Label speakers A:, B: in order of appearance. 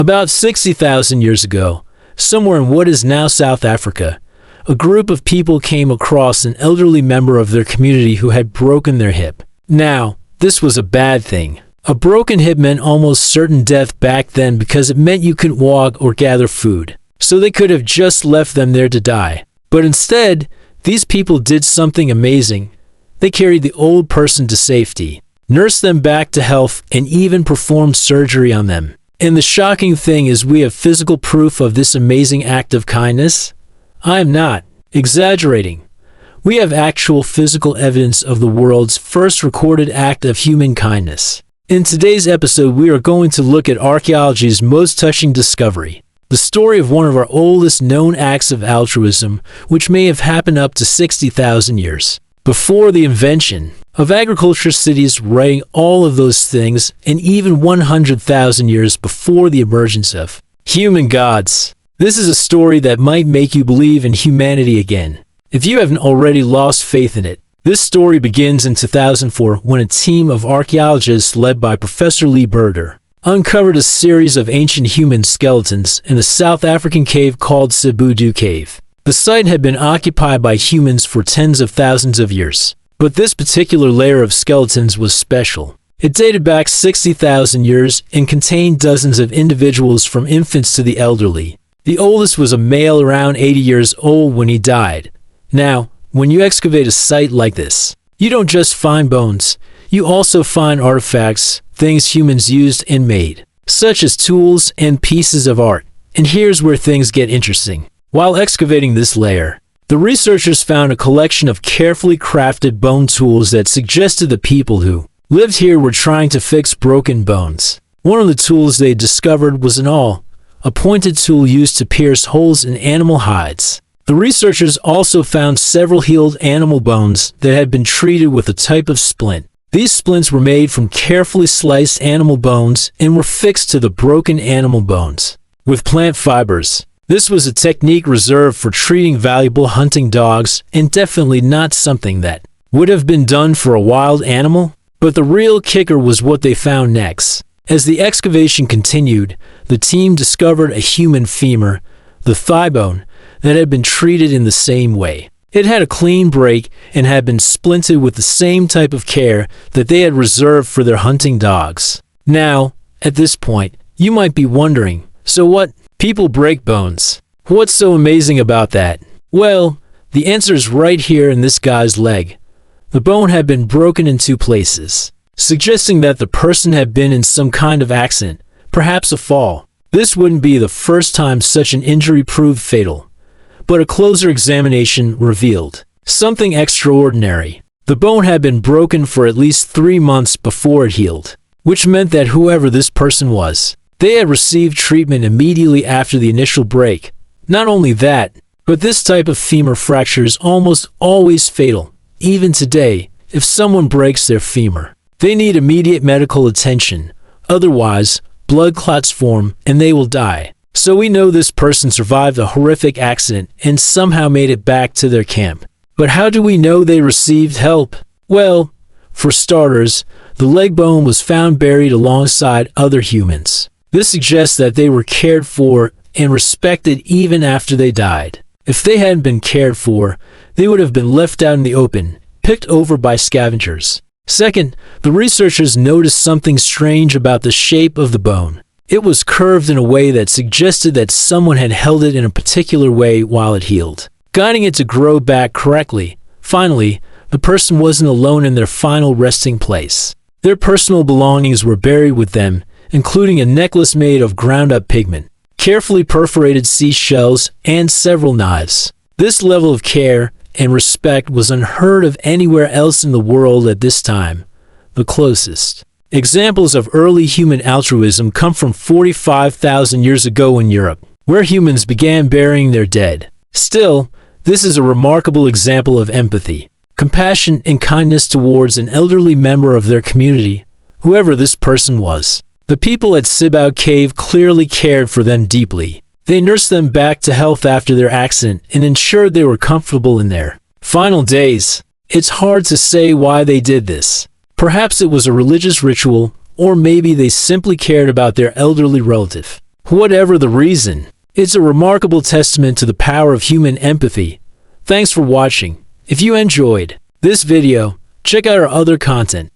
A: About 60,000 years ago, somewhere in what is now South Africa, a group of people came across an elderly member of their community who had broken their hip. Now, this was a bad thing. A broken hip meant almost certain death back then because it meant you couldn't walk or gather food. So they could have just left them there to die. But instead, these people did something amazing. They carried the old person to safety, nursed them back to health, and even performed surgery on them. And the shocking thing is we have physical proof of this amazing act of kindness. I am not exaggerating. We have actual physical evidence of the world's first recorded act of human kindness. In today's episode, we are going to look at archaeology's most touching discovery, the story of one of our oldest known acts of altruism, which may have happened up to 60,000 years before the invention of agriculture, cities, writing, all of those things, and even 100,000 years before the emergence of human gods. This is a story that might make you believe in humanity again, if you haven't already lost faith in it. This story begins in 2004 when a team of archaeologists led by Professor Lee Berger uncovered a series of ancient human skeletons in a South African cave called Sibudu Cave. The site had been occupied by humans for tens of thousands of years, but this particular layer of skeletons was special. It dated back 60,000 years and contained dozens of individuals from infants to the elderly. The oldest was a male around 80 years old when he died. Now, when you excavate a site like this, you don't just find bones, you also find artifacts, things humans used and made, such as tools and pieces of art. And here's where things get interesting. While excavating this layer, the researchers found a collection of carefully crafted bone tools that suggested the people who lived here were trying to fix broken bones. One of the tools they discovered was an awl, a pointed tool used to pierce holes in animal hides. The researchers also found several healed animal bones that had been treated with a type of splint. These splints were made from carefully sliced animal bones and were fixed to the broken animal bones with plant fibers. This was a technique reserved for treating valuable hunting dogs and definitely not something that would have been done for a wild animal. But the real kicker was what they found next. As the excavation continued, the team discovered a human femur, the thigh bone, that had been treated in the same way. It had a clean break and had been splinted with the same type of care that they had reserved for their hunting dogs. Now, at this point, you might be wondering, so what? People break bones. What's so amazing about that? Well, the answer is right here in this guy's leg. The bone had been broken in two places, suggesting that the person had been in some kind of accident, perhaps a fall. This wouldn't be the first time such an injury proved fatal. But a closer examination revealed something extraordinary. The bone had been broken for at least 3 months before it healed, which meant that whoever this person was, they had received treatment immediately after the initial break. Not only that, but this type of femur fracture is almost always fatal. Even today, if someone breaks their femur, they need immediate medical attention. Otherwise, blood clots form and they will die. So we know this person survived a horrific accident and somehow made it back to their camp. But how do we know they received help? Well, for starters, the leg bone was found buried alongside other humans. This suggests that they were cared for and respected even after they died. If they hadn't been cared for, they would have been left out in the open, picked over by scavengers. Second, the researchers noticed something strange about the shape of the bone. It was curved in a way that suggested that someone had held it in a particular way while it healed, guiding it to grow back correctly. Finally, the person wasn't alone in their final resting place. Their personal belongings were buried with them, including a necklace made of ground-up pigment, carefully perforated seashells, and several knives. This level of care and respect was unheard of anywhere else in the world at this time. The closest examples of early human altruism come from 45,000 years ago in Europe, where humans began burying their dead. Still, this is a remarkable example of empathy, compassion, and kindness towards an elderly member of their community, whoever this person was. The people at Sibudu Cave clearly cared for them deeply. They nursed them back to health after their accident and ensured they were comfortable in their final days. It's hard to say why they did this. Perhaps it was a religious ritual, or maybe they simply cared about their elderly relative. Whatever the reason, it's a remarkable testament to the power of human empathy. Thanks for watching. If you enjoyed this video, check out our other content.